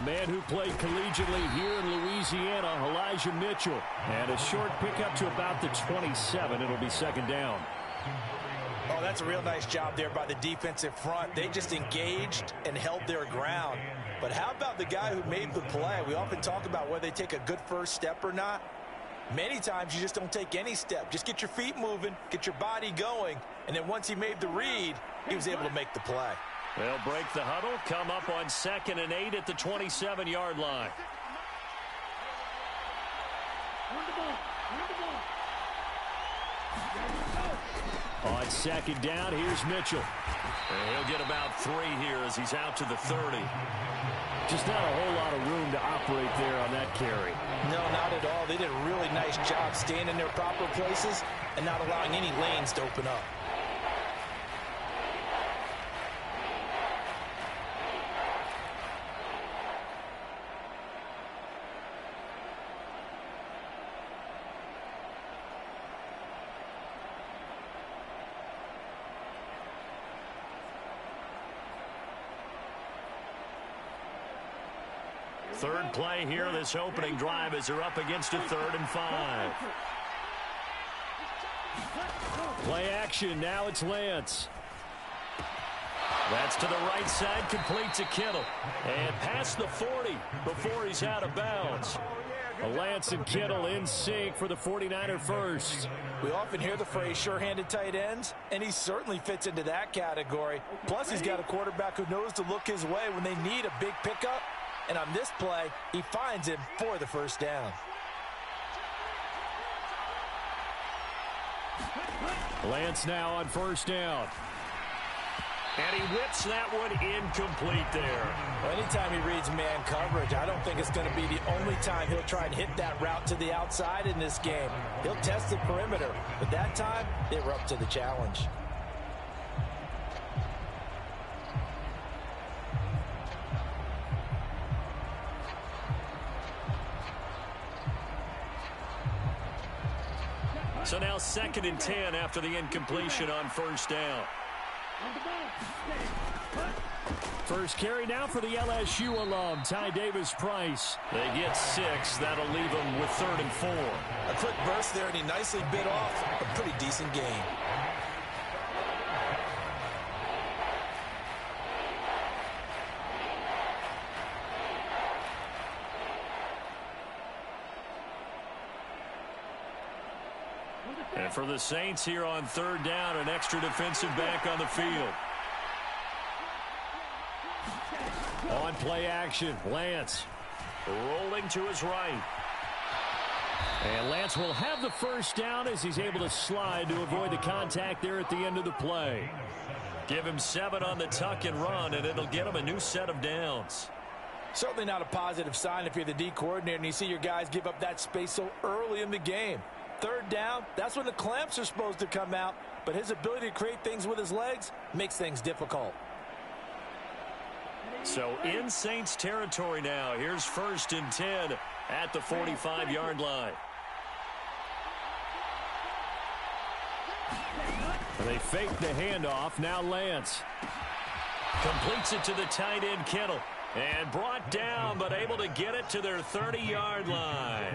man who played collegiately here in Louisiana, Elijah Mitchell. And a short pickup to about the 27. It'll be second down. Oh, that's a real nice job there by the defensive front. They just engaged and held their ground. But how about the guy who made the play? We often talk about whether they take a good first step or not. Many times you just don't take any step. Just get your feet moving, get your body going, and then once he made the read, he was able to make the play. They'll break the huddle, come up on 2nd and 8 at the 27-yard line. On 2nd down, here's Mitchell. And he'll get about 3 here as he's out to the 30. Just not a whole lot of room to operate there on that carry. No, not at all. They did a really nice job staying in their proper places and not allowing any lanes to open up. Third play here, this opening drive, as they're up against a 3rd and 5. Play action, now it's Lance. That's to the right side, complete to Kittle. And past the 40 before he's out of bounds. Lance and Kittle in sync for the 49er first. We often hear the phrase sure-handed tight ends, and he certainly fits into that category. Plus, he's got a quarterback who knows to look his way when they need a big pickup. And on this play, he finds him for the first down. Lance now on 1st down. And he whips that one incomplete there. Well, anytime he reads man coverage, I don't think it's going to be the only time he'll try and hit that route to the outside in this game. He'll test the perimeter, but that time, they were up to the challenge. So now 2nd and 10 after the incompletion on 1st down. First carry now for the LSU alum, Ty Davis-Price. They get 6. That'll leave them with 3rd and 4. A quick burst there, and he nicely bit off a pretty decent gain. And for the Saints here on 3rd down, an extra defensive back on the field. On play action, Lance rolling to his right. And Lance will have the first down as he's able to slide to avoid the contact there at the end of the play. Give him 7 on the tuck and run, and it'll get him a new set of downs. Certainly not a positive sign if you're the D coordinator and you see your guys give up that space so early in the game. 3rd down, that's when the clamps are supposed to come out, but his ability to create things with his legs makes things difficult. So in Saints territory now, here's 1st and 10 at the 45-yard line. And they fake the handoff, now Lance. Completes it to the tight end Kittle. And brought down, but able to get it to their 30-yard line.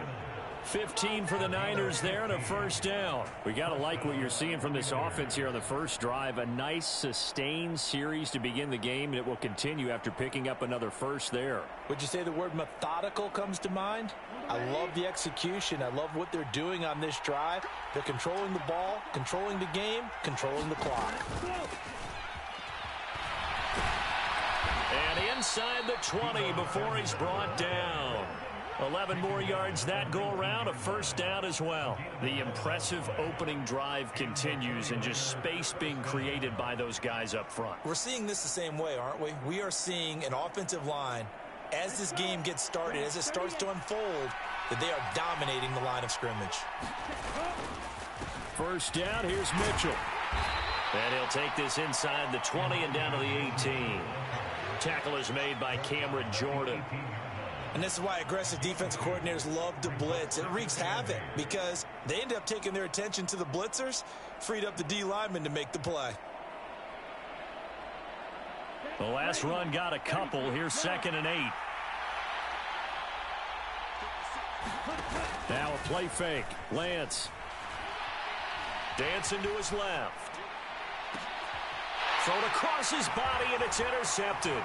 15 for the Niners there and a first down. We got to like what you're seeing from this offense here on the first drive. A nice sustained series to begin the game, and it will continue after picking up another first there. Would you say the word methodical comes to mind? I love the execution. I love what they're doing on this drive. They're controlling the ball, controlling the game, controlling the clock. And inside the 20 before he's brought down. 11 more yards that go around, a first down as well. The impressive opening drive continues, and just space being created by those guys up front. We're seeing this the same way, aren't we? We are seeing an offensive line, as this game gets started, as it starts to unfold, that they are dominating the line of scrimmage. First down, here's Mitchell. And he'll take this inside the 20 and down to the 18. Tackle is made by Cameron Jordan. And this is why aggressive defensive coordinators love to blitz. It wreaks havoc because they end up taking their attention to the blitzers, freed up the D lineman to make the play. The last run got a couple. Here's 2nd and 8. Now a play fake. Lance. Dancing to his left. Thrown across his body, and it's intercepted.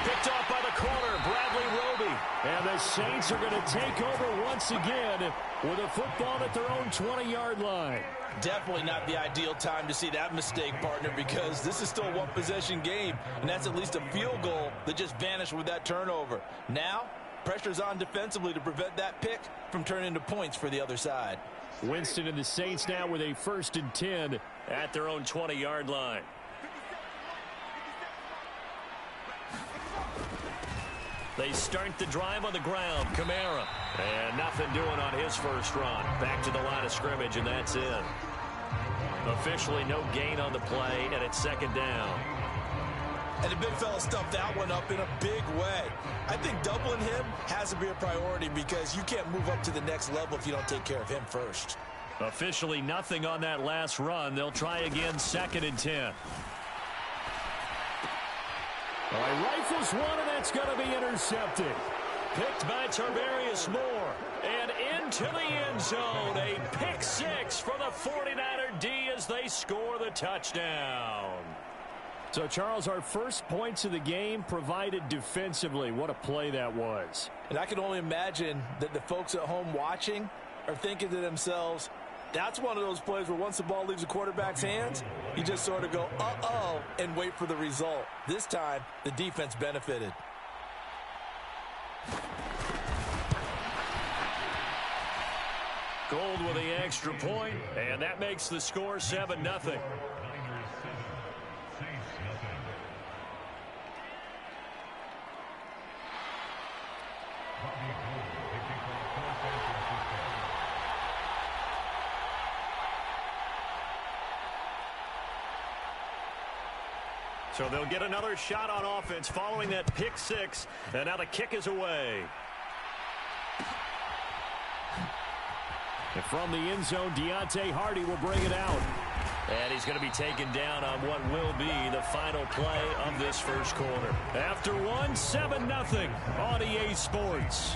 Picked off by the corner, Bradley Roby. And the Saints are going to take over once again with a football at their own 20-yard line. Definitely not the ideal time to see that mistake, partner, because this is still a one-possession game, and that's at least a field goal that just vanished with that turnover. Now, pressure's on defensively to prevent that pick from turning into points for the other side. Winston and the Saints now with a 1st and 10 at their own 20-yard line. They start the drive on the ground. Kamara. And nothing doing on his first run. Back to the line of scrimmage, and that's in. Officially no gain on the play, and it's 2nd down. And the big fella stuffed that one up in a big way. I think doubling him has to be a priority because you can't move up to the next level if you don't take care of him first. Officially nothing on that last run. They'll try again, 2nd and 10. All right, rifles one, and that's going to be intercepted. Picked by Tarvarius Moore. And into the end zone. A pick 6 for the 49er D as they score the touchdown. So, Charles, our first points of the game provided defensively. What a play that was. And I can only imagine that the folks at home watching are thinking to themselves, that's one of those plays where once the ball leaves the quarterback's hands, you just sort of go, uh-oh, and wait for the result. This time, the defense benefited. Gold with the extra point, and that makes the score 7-0. So they'll get another shot on offense following that pick 6, and now the kick is away. And from the end zone, Deontay Hardy will bring it out. And he's going to be taken down on what will be the final play of this first quarter. After one, 7-0 on EA Sports.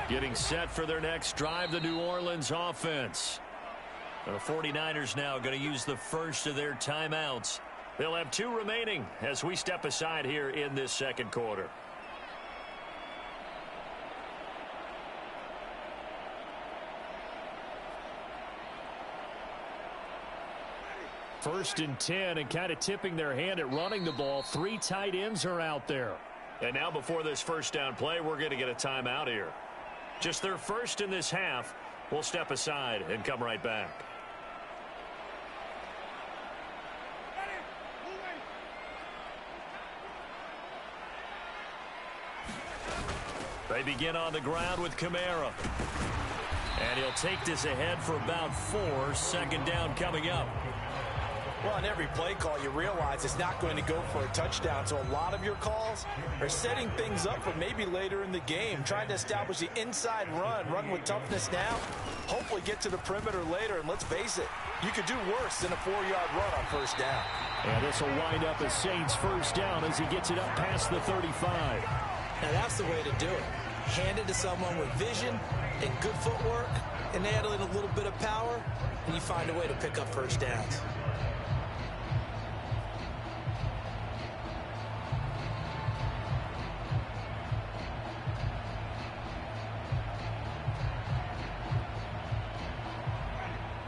Getting set for their next drive, the New Orleans offense. The 49ers now going to use the first of their timeouts. They'll have 2 remaining as we step aside here in this second quarter. First and 10, and kind of tipping their hand at running the ball. 3 tight ends are out there. And now before this first down play, we're going to get a timeout here. Just their first in this half. We'll step aside and come right back. They begin on the ground with Kamara. And he'll take this ahead for about 4. 2nd down coming up. Well, on every play call, you realize it's not going to go for a touchdown. So a lot of your calls are setting things up for maybe later in the game, trying to establish the inside run with toughness now, hopefully get to the perimeter later. And let's face it, you could do worse than a 4-yard run on first down. And this will wind up a Saints first down as he gets it up past the 35. Now, that's the way to do it. Hand it to someone with vision and good footwork, and add in a little bit of power, and you find a way to pick up first downs.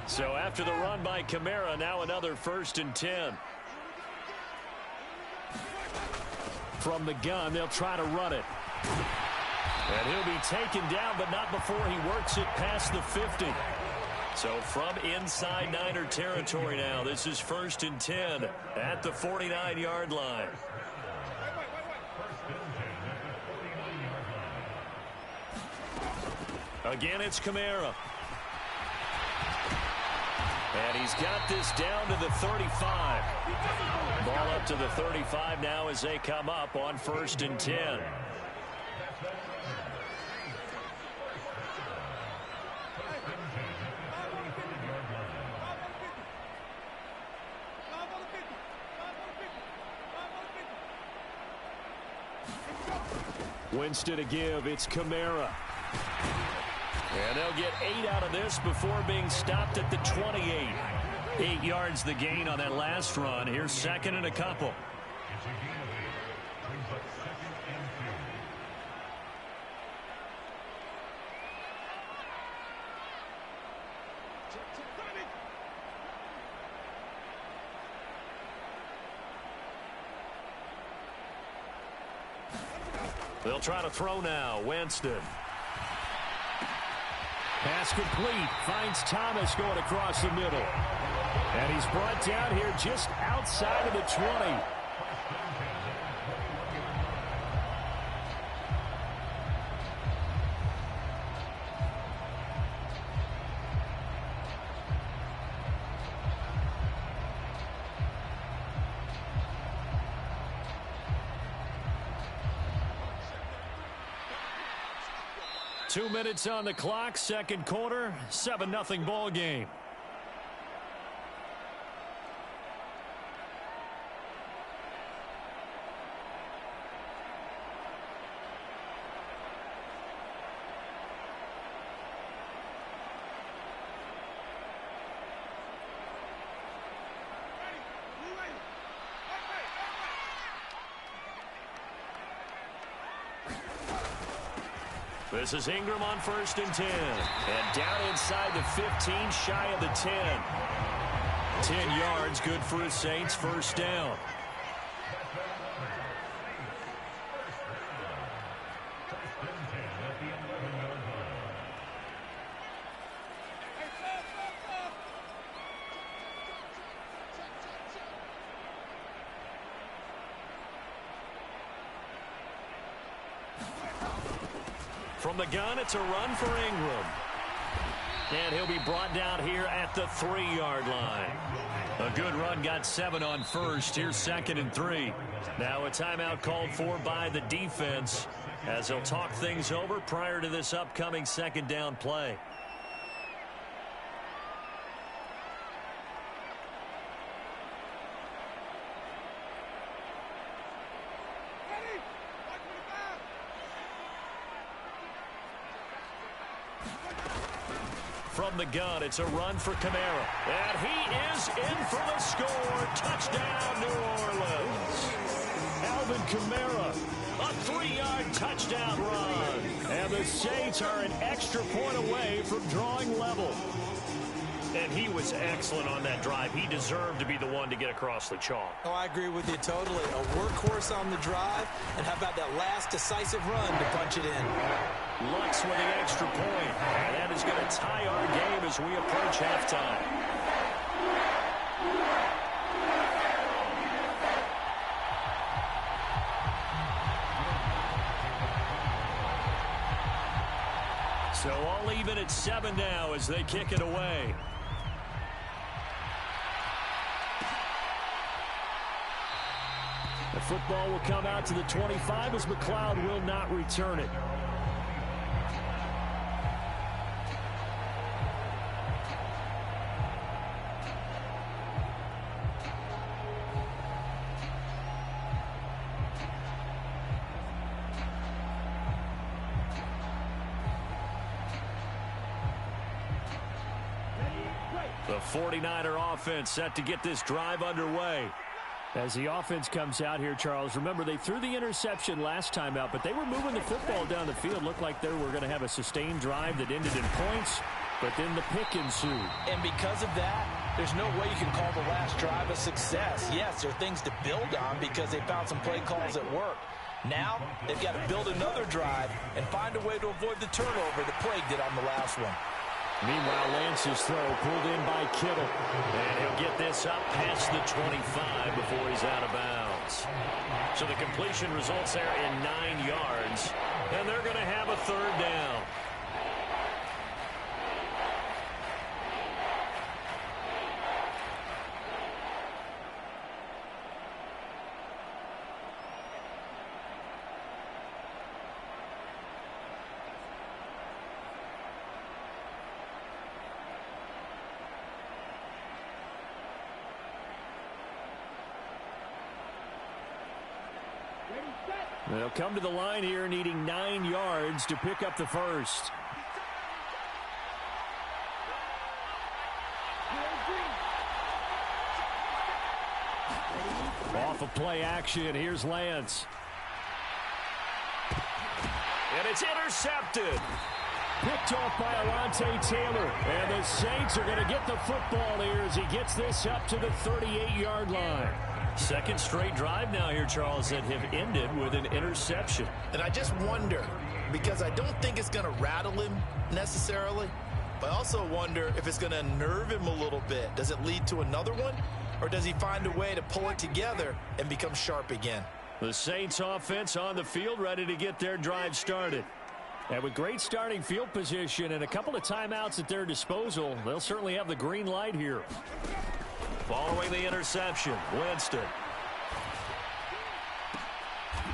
So after the run by Kamara, now another 1st and 10. From the gun, they'll try to run it. And he'll be taken down, but not before he works it past the 50. So from inside Niner territory now, this is 1st and 10 at the 49-yard line. Again, it's Kamara. And he's got this down to the 35. Ball up to the 35 now as they come up on 1st and 10. Winston to give. It's Kamara. And they'll get 8 out of this before being stopped at the 28. 8 yards the gain on that last run. Here's second and a couple. They'll try to throw now. Winston. Pass complete. Finds Thomas going across the middle. And he's brought down here just outside of the 20. 2 minutes on the clock, second quarter, 7-0 ball game. This is Ingram on 1st and 10. And down inside the 15, shy of the 10. 10 yards, good for his Saints, first down. From the gun, it's a run for Ingram. And he'll be brought down here at the 3-yard line. A good run, got 7 on first. Here's 2nd and 3. Now a timeout called for by the defense as they'll talk things over prior to this upcoming 2nd down play. From the gun, it's a run for Kamara. And he is in for the score. Touchdown, New Orleans. Alvin Kamara, a 3-yard touchdown run. And the Saints are an extra point away from drawing level. And he was excellent on that drive. He deserved to be the one to get across the chalk. Oh, I agree with you totally. A workhorse on the drive. And how about that last decisive run to punch it in? Lux with the extra point. And that is going to tie our game as we approach halftime. So all even at 7 now as they kick it away. The football will come out to the 25 as McLeod will not return it. The 49er offense set to get this drive underway. As the offense comes out here, Charles, remember they threw the interception last time out, but they were moving the football down the field. Looked like they were going to have a sustained drive that ended in points, but then the pick ensued. And because of that, there's no way you can call the last drive a success. Yes, there are things to build on because they found some play calls that work. Now, they've got to build another drive and find a way to avoid the turnover that plagued it on the last one. Meanwhile, Lance's throw pulled in by Kittle. And he'll get this up past the 25 before he's out of bounds. So the completion results there in 9 yards. And they're going to have a 3rd down. They'll come to the line here needing 9 yards to pick up the first. Off of play action, here's Lance. And it's intercepted. Picked off by Alontae Taylor. And the Saints are going to get the football here as he gets this up to the 38-yard line. Second straight drive now here, Charles, that have ended with an interception. And I just wonder, because I don't think it's going to rattle him necessarily, but I also wonder if it's going to unnerve him a little bit. Does it lead to another one? Or does he find a way to pull it together and become sharp again? The Saints offense on the field ready to get their drive started. And with great starting field position and a couple of timeouts at their disposal, they'll certainly have the green light here. Following the interception, Winston.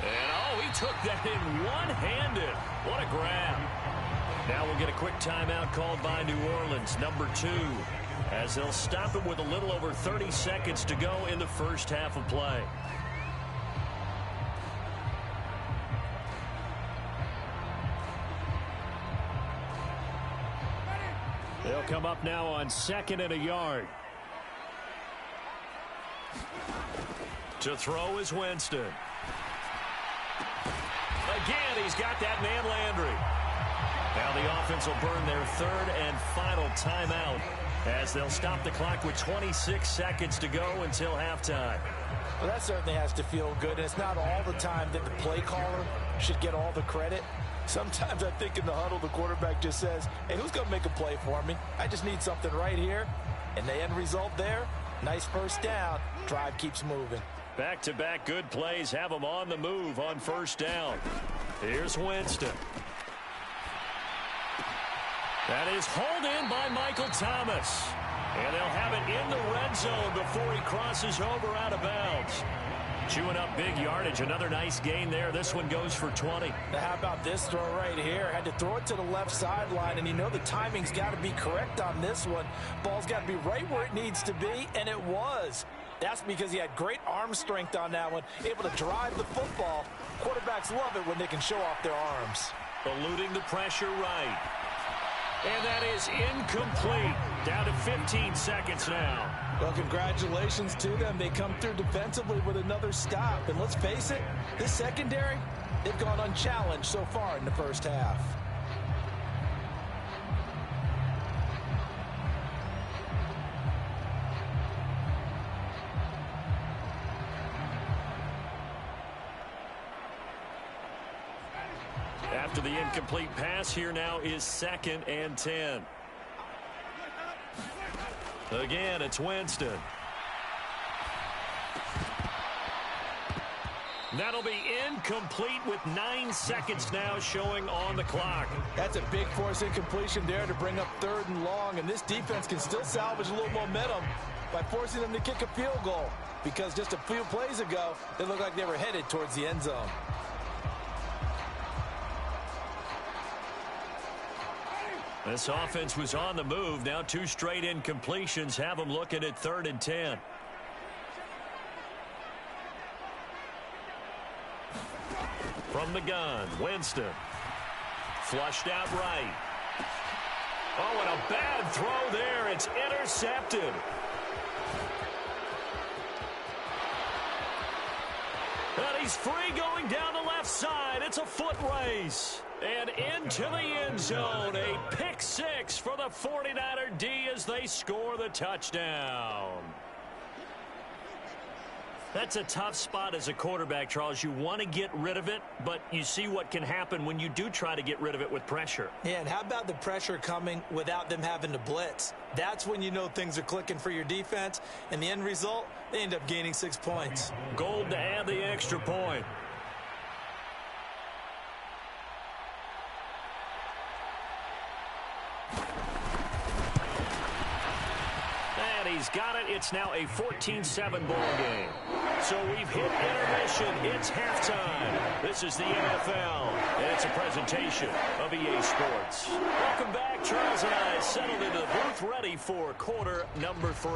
And, oh, he took that in one-handed. What a grab. Now we'll get a quick timeout called by New Orleans, number 2, as they'll stop it with a little over 30 seconds to go in the first half of play. They'll come up now on 2nd and a yard. To throw is Winston. Again, he's got that man Landry. Now the offense will burn their 3rd and final timeout as they'll stop the clock with 26 seconds to go until halftime. Well, that certainly has to feel good, and it's not all the time that the play caller should get all the credit. Sometimes I think in the huddle, the quarterback just says, hey, who's going to make a play for me? I just need something right here. And the end result there, nice first down. Drive keeps moving. Back-to-back good plays have them on the move on first down. Here's Winston. That is hauled in by Michael Thomas. And they'll have it in the red zone before he crosses over out of bounds. Chewing up big yardage. Another nice gain there. This one goes for 20. Now, how about this throw right here? Had to throw it to the left sideline, and you know the timing's got to be correct on this one. Ball's got to be right where it needs to be, and it was. That's because he had great arm strength on that one, able to drive the football. Quarterbacks love it when they can show off their arms. Eluding the pressure right. And that is incomplete. Down to 15 seconds now. Well, congratulations to them. They come through defensively with another stop. And let's face it, this secondary, they've gone unchallenged so far in the first half. After the incomplete pass, here now is 2nd and 10. Again, it's Winston. That'll be incomplete with 9 seconds now showing on the clock. That's a big force incompletion there to bring up 3rd and long, and this defense can still salvage a little momentum by forcing them to kick a field goal, because just a few plays ago, they looked like they were headed towards the end zone. This offense was on the move. Now 2 straight incompletions have them looking at 3rd and 10. From the gun, Winston. Flushed out right. Oh, and a bad throw there. It's intercepted. And he's free going down the left side. It's a foot race. And into the end zone, a pick 6 for the 49er D as they score the touchdown. That's a tough spot as a quarterback, Charles. You want to get rid of it, but you see what can happen when you do try to get rid of it with pressure. Yeah, and how about the pressure coming without them having to blitz? That's when you know things are clicking for your defense, and the end result, they end up gaining 6 points. Gold to add the extra point. He's got it. It's now a 14-7 ball game. So we've hit intermission. It's halftime. This is the NFL, and it's a presentation of EA Sports. Welcome back. Charles and I settled into the booth, ready for quarter number 3.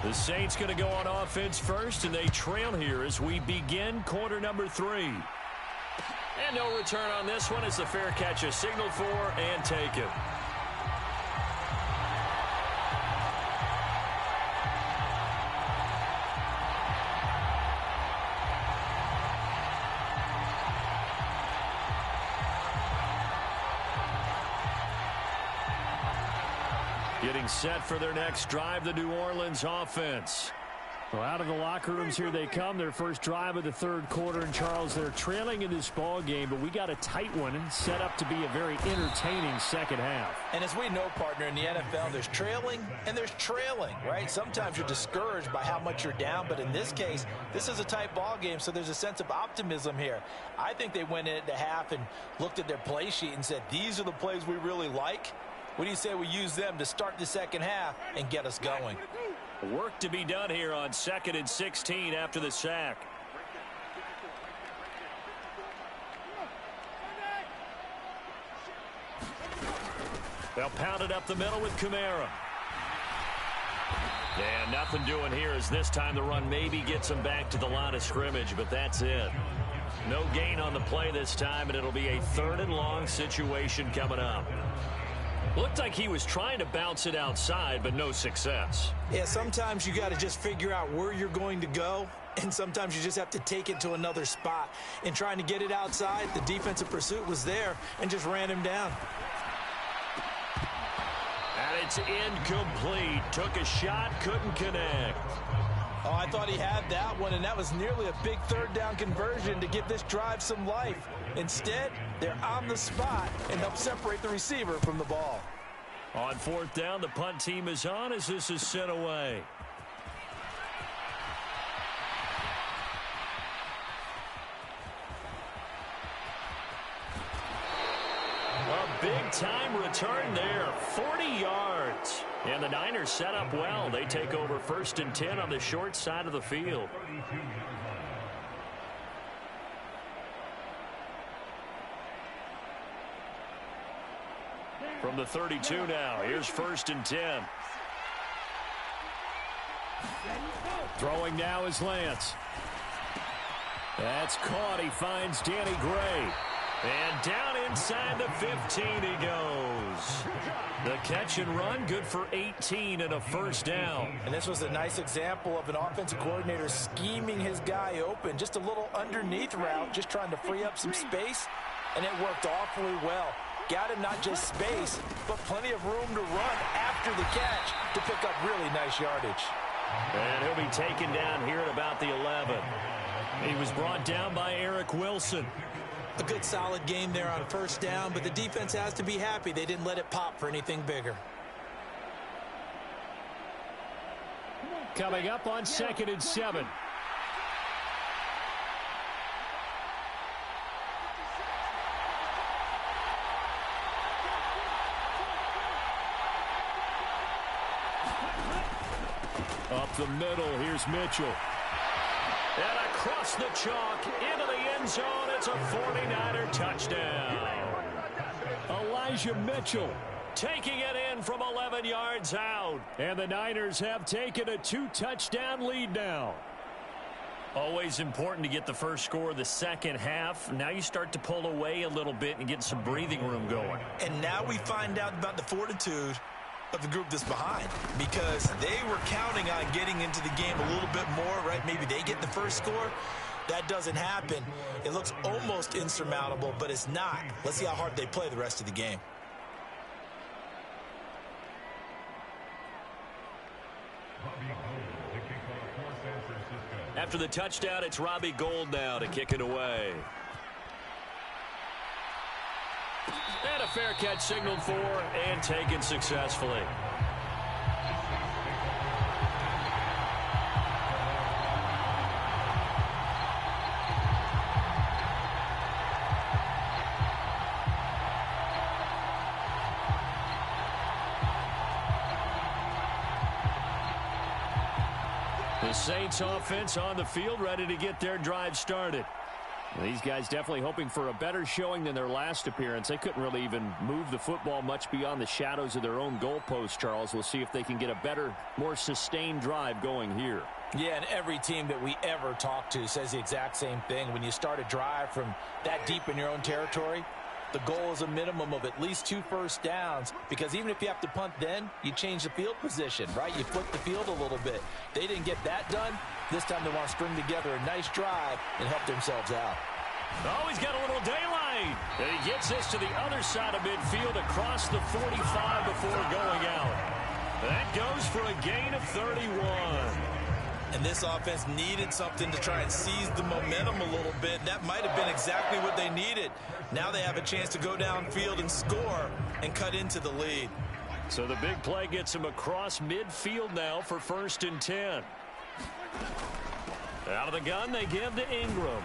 The Saints going to go on offense first, and they trail here as we begin quarter number 3. And no return on this one as the fair catch is signaled for and taken. Getting set for their next drive, the New Orleans offense. Well, out of the locker rooms here they come. Their first drive of the third quarter. And, Charles, they're trailing in this ball game, but we got a tight one set up to be a very entertaining second half. And as we know, partner, in the NFL, there's trailing and there's trailing, right? Sometimes you're discouraged by how much you're down, but in this case, this is a tight ball game, so there's a sense of optimism here. I think they went into half and looked at their play sheet and said, these are the plays we really like. What do you say we use them to start the second half and get us going? Work to be done here on 2nd and 16 after the sack. They'll pound it up the middle with Kamara. And nothing doing here as this time the run maybe gets them back to the line of scrimmage, but that's it. No gain on the play this time, and it'll be a 3rd and long situation coming up. Looked like he was trying to bounce it outside, but no success. Yeah, sometimes you got to just figure out where you're going to go, and sometimes you just have to take it to another spot. In trying to get it outside, the defensive pursuit was there and just ran him down. And it's incomplete. Took a shot, couldn't connect. Oh, I thought he had that one, and that was nearly a big 3rd down conversion to give this drive some life. Instead, they're on the spot and help separate the receiver from the ball. On 4th down, the punt team is on as this is sent away. A big-time return there, 40 yards. And the Niners set up well. They take over 1st and 10 on the short side of the field. From the 32 now, here's 1st and 10. Throwing now is Lance. That's caught. He finds Danny Gray. And down inside the 15 he goes. The catch and run, good for 18 and a 1st down. And this was a nice example of an offensive coordinator scheming his guy open. Just a little underneath route, just trying to free up some space, and it worked awfully well. Got him not just space, but plenty of room to run after the catch to pick up really nice yardage. And he'll be taken down here at about the 11. He was brought down by Eric Wilson. A good solid game there on 1st down, but the defense has to be happy they didn't let it pop for anything bigger. Coming up on 2nd and 7. Up the middle, here's Mitchell. And across the chalk, into the end zone, it's a 49er touchdown. Elijah Mitchell taking it in from 11 yards out. And the Niners have taken a 2-touchdown lead now. Always important to get the first score of the second half. Now you start to pull away a little bit and get some breathing room going. And now we find out about the fortitude of the group that's behind, because they were counting on getting into the game a little bit more, right? Maybe they get the first score. That doesn't happen. It looks almost insurmountable, but it's not. Let's see how hard they play the rest of the game. After the touchdown, it's Robbie Gould now to kick it away. And a fair catch signaled for and taken successfully. The Saints offense on the field, ready to get their drive started. These guys definitely hoping for a better showing than their last appearance. They couldn't really even move the football much beyond the shadows of their own goalpost, Charles. We'll see if they can get a better, more sustained drive going here. Yeah, and every team that we ever talk to says the exact same thing. When you start a drive from that deep in your own territory, the goal is a minimum of at least 2 first downs, because even if you have to punt then, you change the field position, right? You flip the field a little bit. They didn't get that done. This time they want to string together a nice drive and help themselves out. Oh, he's got a little daylight. And he gets this to the other side of midfield across the 45 before going out. That goes for a gain of 31. And this offense needed something to try and seize the momentum a little bit. That might have been exactly what they needed. Now they have a chance to go downfield and score and cut into the lead. So the big play gets him across midfield now for 1st and 10. Out of the gun, they give to Ingram.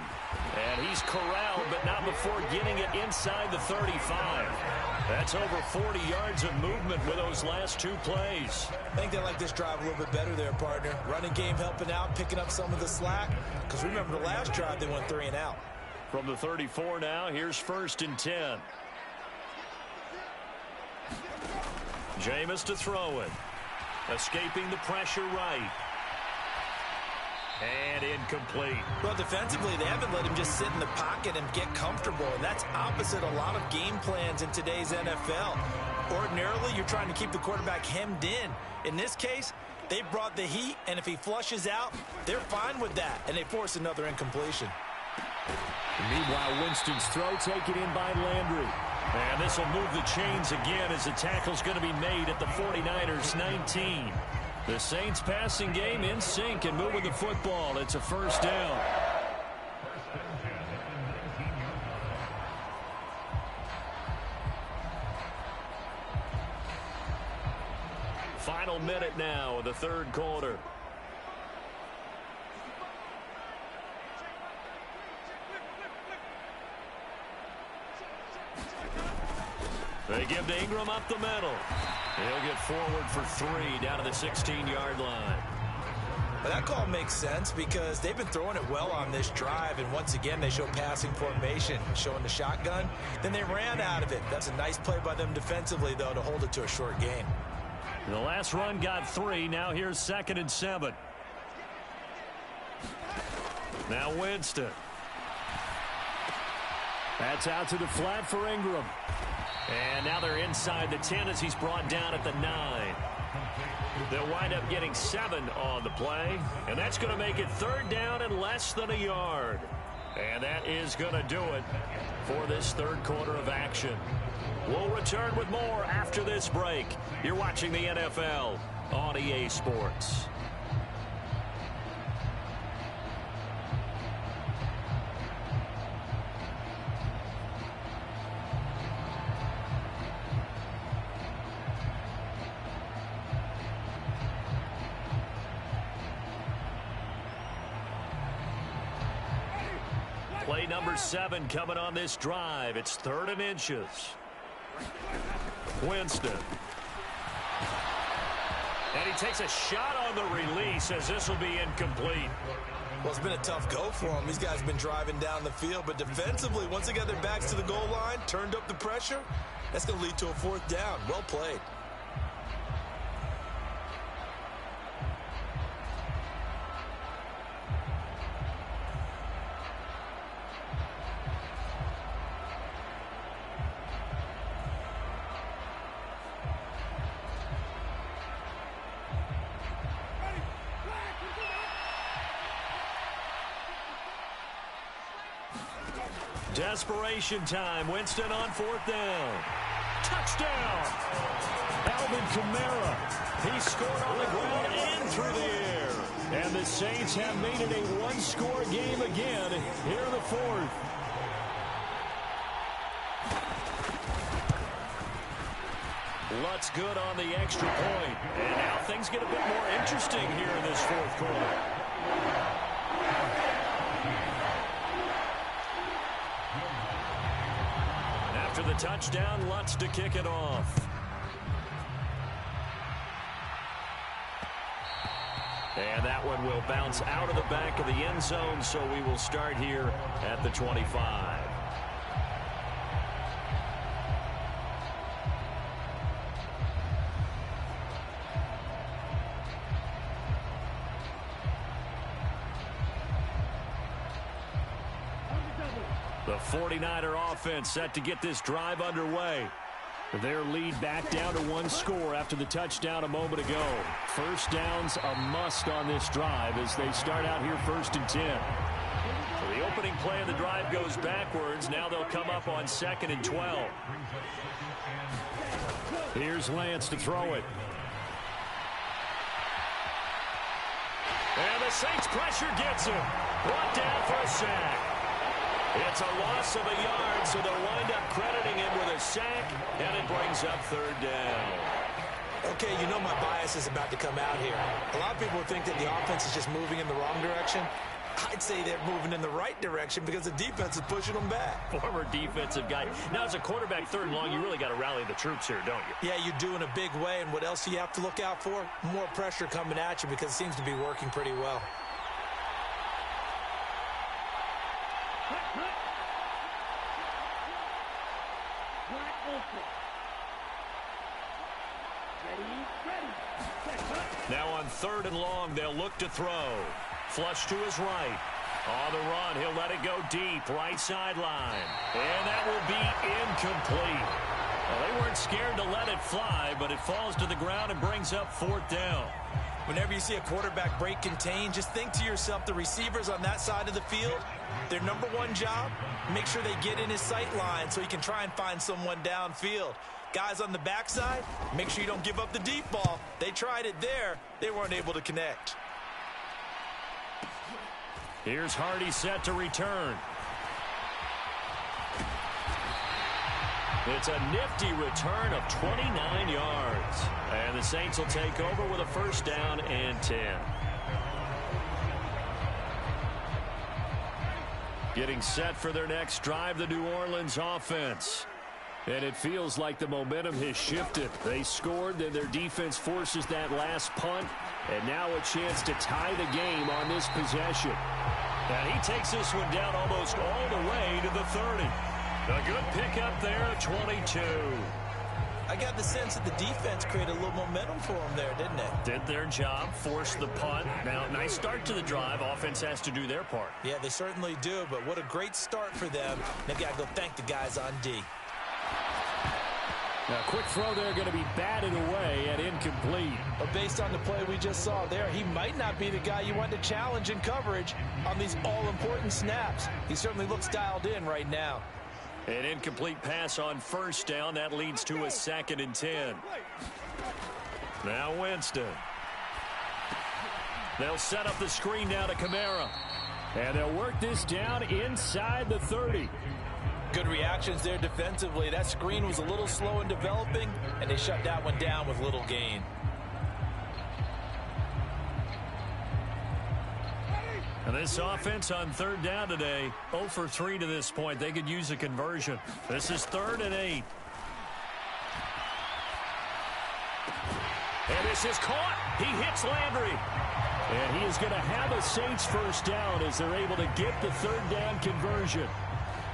And he's corralled, but not before getting it inside the 35. That's over 40 yards of movement with those last 2 plays. I think they like this drive a little bit better there, partner. Running game helping out, picking up some of the slack. Because remember, the last drive, they went 3 and out. From the 34 now, here's 1st and 10. Jameis to throw it. Escaping the pressure right. And incomplete. Well, defensively, they haven't let him just sit in the pocket and get comfortable, and that's opposite a lot of game plans in today's NFL. Ordinarily, you're trying to keep the quarterback hemmed in. In this case, they brought the heat, and if he flushes out, they're fine with that, and they force another incompletion. Meanwhile, Winston's throw taken in by Landry. And this will move the chains again as the tackle's going to be made at the 49ers 19. The Saints passing game in sync and moving the football. It's a 1st down. Final minute now of the 3rd quarter. They give to Ingram up the middle. He'll get forward for 3 down to the 16-yard line. Well, that call makes sense because they've been throwing it well on this drive, and once again they show passing formation, showing the shotgun. Then they ran out of it. That's a nice play by them defensively, though, to hold it to a short game. The last run got 3. Now here's 2nd and 7. Now Winston. That's out to the flat for Ingram. And now they're inside the 10 as he's brought down at the 9. They'll wind up getting 7 on the play. And that's going to make it 3rd down and less than a yard. And that is going to do it for this 3rd quarter of action. We'll return with more after this break. You're watching the NFL on EA Sports. Play number 7 coming on this drive. It's 3rd and inches. Winston. And he takes a shot on the release as this will be incomplete. Well, it's been a tough go for them. These guys have been driving down the field, but defensively, once they got their backs to the goal line, turned up the pressure, that's going to lead to a 4th down. Well played. Desperation time. Winston on 4th down. Touchdown. Alvin Kamara. He scored on the ground and through the air. And the Saints have made it a 1-score game again here in the 4th. Lutz good on the extra point. And now things get a bit more interesting here in this 4th quarter. After the touchdown, Lutz to kick it off. And that that one will bounce out of the back of the end zone, so we will start here at the 25. The 49er offense set to get this drive underway. Their lead back down to one score after the touchdown a moment ago. First down's a must on this drive as they start out here 1st and 10. So the opening play of the drive goes backwards. Now they'll come up on 2nd and 12. Here's Lance to throw it. And the Saints pressure gets him. Brought down for a sack. It's a loss of a yard, so they'll wind up crediting him with a sack, and it brings up 3rd down. Okay, you know my bias is about to come out here. A lot of people think that the offense is just moving in the wrong direction. I'd say they're moving in the right direction because the defense is pushing them back. Former defensive guy. Now, as a quarterback 3rd and long, you really got to rally the troops here, don't you? Yeah, you do in a big way, and what else do you have to look out for? More pressure coming at you because it seems to be working pretty well. Now on 3rd and long, they'll look to throw. Flush to his right. On the run, he'll let it go deep, right sideline. And that will be incomplete. Well, they weren't scared to let it fly, but it falls to the ground and brings up 4th down. Whenever you see a quarterback break contain, just think to yourself, the receivers on that side of the field, their number one job, make sure they get in his sight line so he can try and find someone downfield. Guys on the backside, make sure you don't give up the deep ball. They tried it there. They weren't able to connect. Here's Hardy set to return. It's a nifty return of 29 yards. And the Saints will take over with a 1st down and 10. Getting set for their next drive, the New Orleans offense. And it feels like the momentum has shifted. They scored, then their defense forces that last punt. And now a chance to tie the game on this possession. And he takes this one down almost all the way to the 30. A good pickup there at 22. I got the sense that the defense created a little momentum for them there, didn't it? Did their job, forced the punt. Now, nice start to the drive. Offense has to do their part. Yeah, they certainly do, but what a great start for them. They've got to go thank the guys on D. Now, quick throw there going to be batted away and incomplete. But based on the play we just saw there, he might not be the guy you want to challenge in coverage on these all-important snaps. He certainly looks dialed in right now. An incomplete pass on 1st down. That leads to a 2nd and 10. Now Winston. They'll set up the screen now to Kamara. And they'll work this down inside the 30. Good reactions there defensively. That screen was a little slow in developing, and they shut that one down with little gain. And this offense on 3rd down today, 0 for 3 to this point. They could use a conversion. This is 3rd and 8. And this is caught. He hits Landry. And he is going to have a Saints 1st down as they're able to get the 3rd down conversion.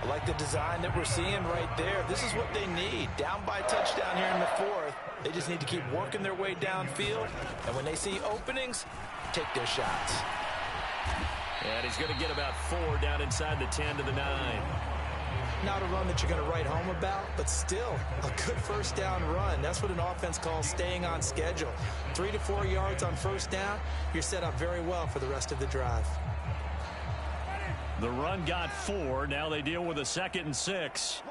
I like the design that we're seeing right there. This is what they need. Down by a touchdown here in the 4th. They just need to keep working their way downfield. And when they see openings, take their shots. And he's going to get about 4 down inside the 10 to the 9. Not a run that you're going to write home about, but still a good 1st down run. That's what an offense calls staying on schedule. 3 to 4 yards on 1st down. You're set up very well for the rest of the drive. The run got 4. Now they deal with a 2nd and 6.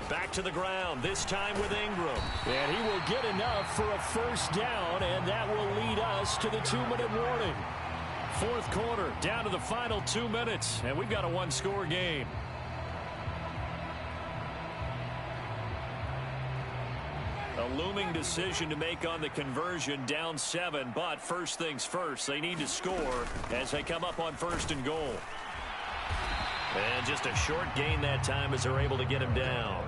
Back to the ground, this time with Ingram. And he will get enough for a 1st down, and that will lead us to the 2-minute warning. 4th quarter, down to the final 2 minutes, and we've got a 1-score game. A looming decision to make on the conversion, down 7, but first things first, they need to score as they come up on 1st and goal. And just a short gain that time as they're able to get him down.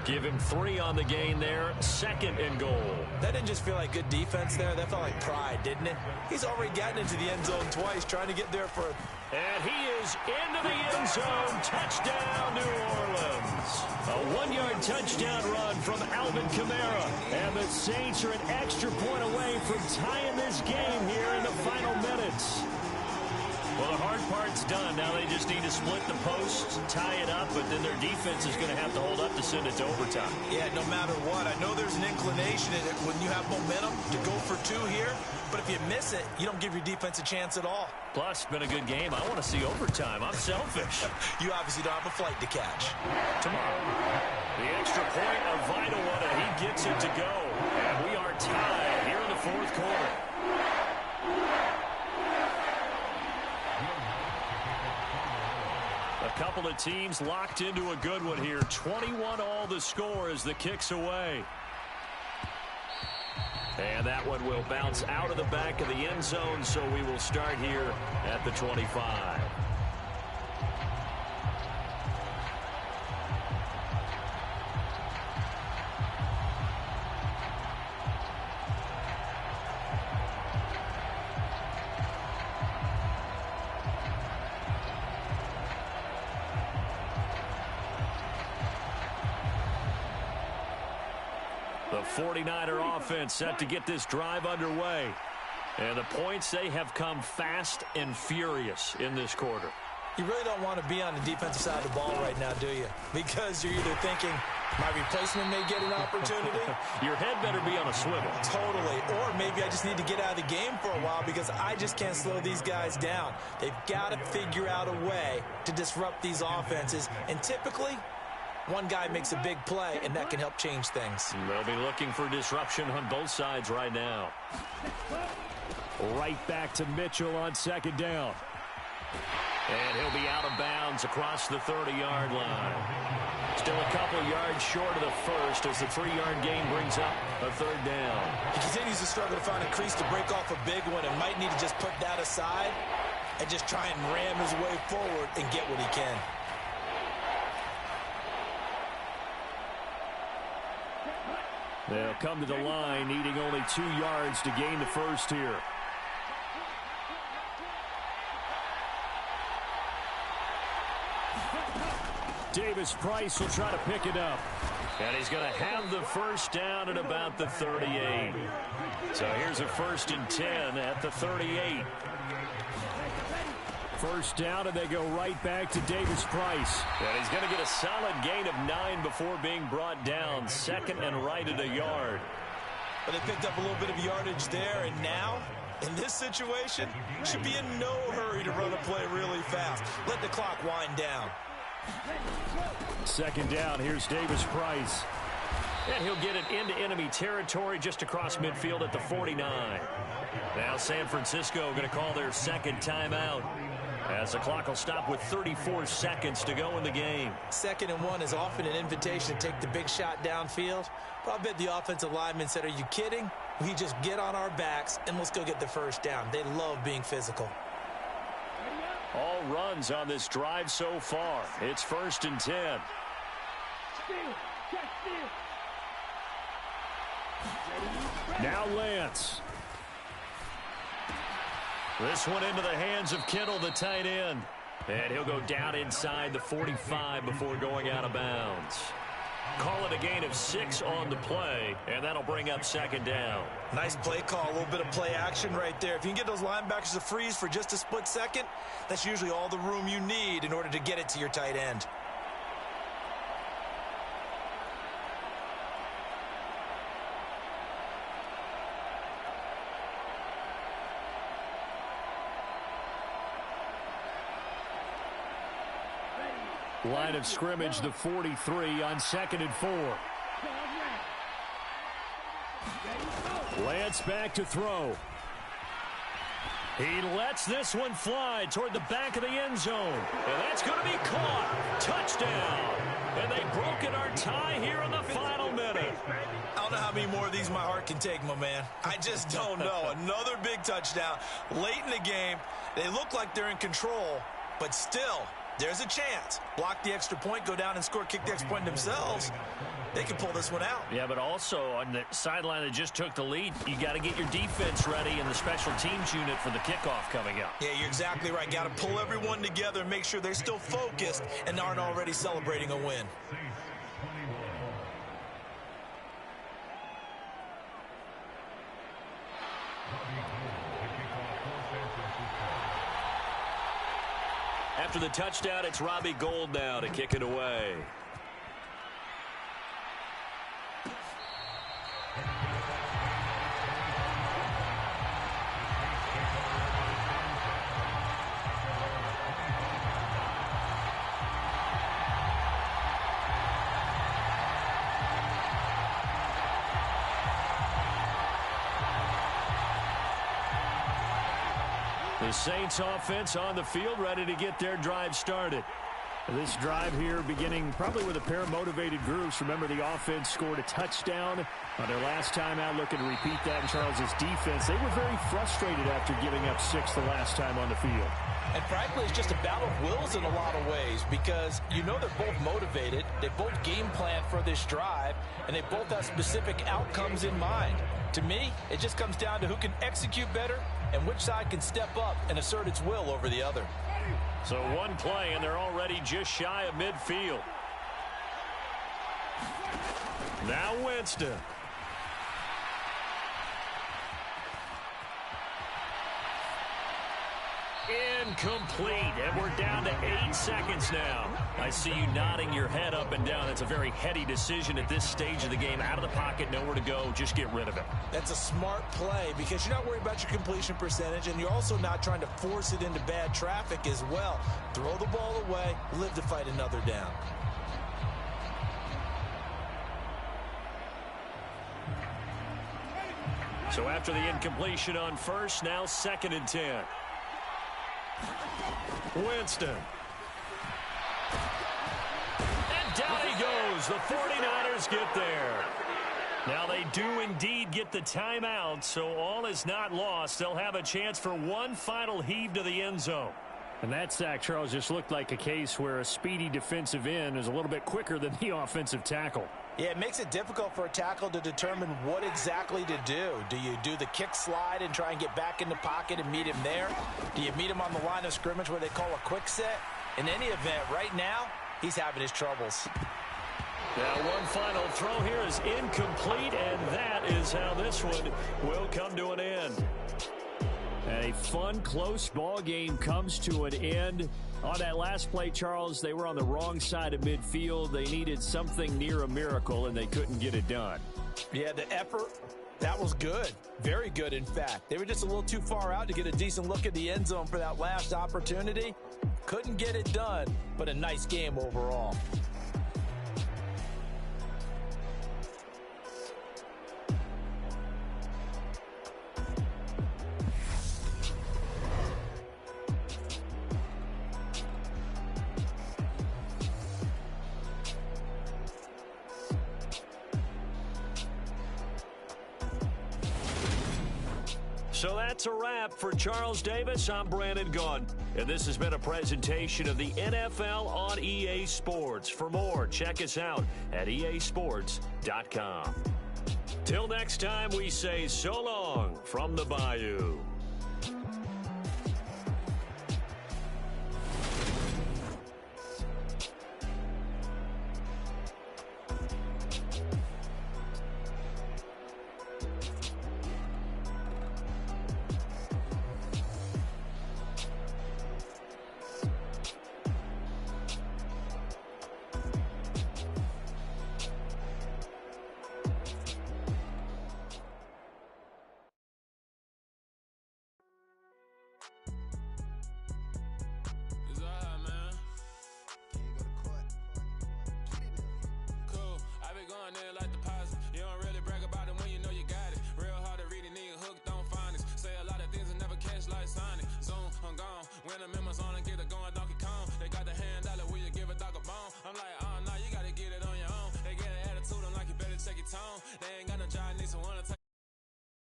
Give him 3 on the gain there. 2nd and goal. That didn't just feel like good defense there. That felt like pride, didn't it? He's already gotten into the end zone twice, trying to get there for a... And he is into the end zone. Touchdown, New Orleans. A 1-yard touchdown run from Alvin Kamara. And the Saints are an extra point away from tying this game here in the final minutes. Well, the hard part's done. Now they just need to split the posts, tie it up, but then their defense is going to have to hold up to send it to overtime. Yeah, no matter what. I know there's an inclination in it when you have momentum to go for 2 here, but if you miss it, you don't give your defense a chance at all. Plus, been a good game. I want to see overtime. I'm selfish. You obviously don't have a flight to catch. Tomorrow, the extra point, a vital one, and he gets it to go. And we are tied here in the 4th quarter. A couple of teams locked into a good one here. 21 all the score as the kick's away. And that one will bounce out of the back of the end zone, so we will start here at the 25. The 49er offense set to get this drive underway. And the points, they have come fast and furious in this quarter. You really don't want to be on the defensive side of the ball right now, do you? Because you're either thinking, my replacement may get an opportunity. Your head better be on a swivel. Totally. Or maybe I just need to get out of the game for a while because I just can't slow these guys down. They've got to figure out a way to disrupt these offenses. And typically, one guy makes a big play, and that can help change things. They'll be looking for disruption on both sides right now. Right back to Mitchell on 2nd down. And he'll be out of bounds across the 30-yard line. Still a couple yards short of the first as the 3-yard gain brings up a 3rd down. He continues to struggle to find a crease to break off a big one and might need to just put that aside and just try and ram his way forward and get what he can. They'll come to the line, needing only 2 yards to gain the first here. Davis Price will try to pick it up. And he's going to have the first down at about the 38. So here's a 1st and 10 at the 38. First down, and they go right back to Davis Price. And he's going to get a solid gain of 9 before being brought down. 2nd and right at a yard. But they picked up a little bit of yardage there, and now, in this situation, should be in no hurry to run a play really fast. Let the clock wind down. 2nd down, here's Davis Price. And he'll get it into enemy territory just across midfield at the 49. Now San Francisco going to call their 2nd timeout, as the clock will stop with 34 seconds to go in the game. 2nd and 1 is often an invitation to take the big shot downfield. But I bet the offensive lineman said, are you kidding? We just get on our backs and let's go get the first down. They love being physical. All runs on this drive so far. It's 1st and 10. Now Lance. This one into the hands of Kittle, the tight end. And he'll go down inside the 45 before going out of bounds. Call it a gain of 6 on the play, and that'll bring up 2nd down. Nice play call, a little bit of play action right there. If you can get those linebackers to freeze for just a split second, that's usually all the room you need in order to get it to your tight end. Line of scrimmage, the 43 on 2nd and 4. Lance back to throw. He lets this one fly toward the back of the end zone. And that's going to be caught. Touchdown. And they broke it, our tie here in the final minute. I don't know how many more of these my heart can take, my man. I just don't know. Another big touchdown. Late in the game, they look like they're in control, but still, There's a chance. Block the extra point, go down and score, kick the extra point themselves. They can pull this one out. Yeah, but also on the sideline that just took the lead, you got to get your defense ready and the special teams unit for the kickoff coming up. Yeah, you're exactly right. Got to pull everyone together and make sure they're still focused and aren't already celebrating a win. After the touchdown, it's Robbie Gould now to kick it away. The Saints offense on the field, ready to get their drive started. This drive here beginning probably with a pair of motivated groups. Remember, the offense scored a touchdown on their last time out, looking to repeat that in Charles's defense. They were very frustrated after giving up 6 the last time on the field. And frankly, it's just a battle of wills in a lot of ways because you know they're both motivated. They both game plan for this drive, and they both have specific outcomes in mind. To me, it just comes down to who can execute better and which side can step up and assert its will over the other. So one play, and they're already just shy of midfield. Now Winston. Incomplete, and we're down to 8 seconds now. I see you nodding your head up and down. That's a very heady decision at this stage of the game. Out of the pocket, nowhere to go, just get rid of it. That's a smart play because you're not worried about your completion percentage, and you're also not trying to force it into bad traffic as well. Throw the ball away, live to fight another down. So after the incompletion on first, now 2nd and 10. Winston. And down he goes. The 49ers get there. Now they do indeed get the timeout, so all is not lost. They'll have a chance for one final heave to the end zone. And that sack, Charles, just looked like a case where a speedy defensive end is a little bit quicker than the offensive tackle. Yeah, it makes it difficult for a tackle to determine what exactly to do. Do you do the kick slide and try and get back in the pocket and meet him there? Do you meet him on the line of scrimmage where they call a quick set? In any event, right now, he's having his troubles. Now one final throw here is incomplete, and that is how this one will come to an end. A fun, close ball game comes to an end. On that last play, Charles, they were on the wrong side of midfield. They needed something near a miracle, and they couldn't get it done. Yeah, the effort, that was good. Very good, in fact. They were just a little too far out to get a decent look at the end zone for that last opportunity. Couldn't get it done, but a nice game overall. So that's a wrap for Charles Davis. I'm Brandon Gaudin, and this has been a presentation of the NFL on EA Sports. For more, check us out at easports.com. Till next time, we say so long from the Bayou. Cool, I been going there like the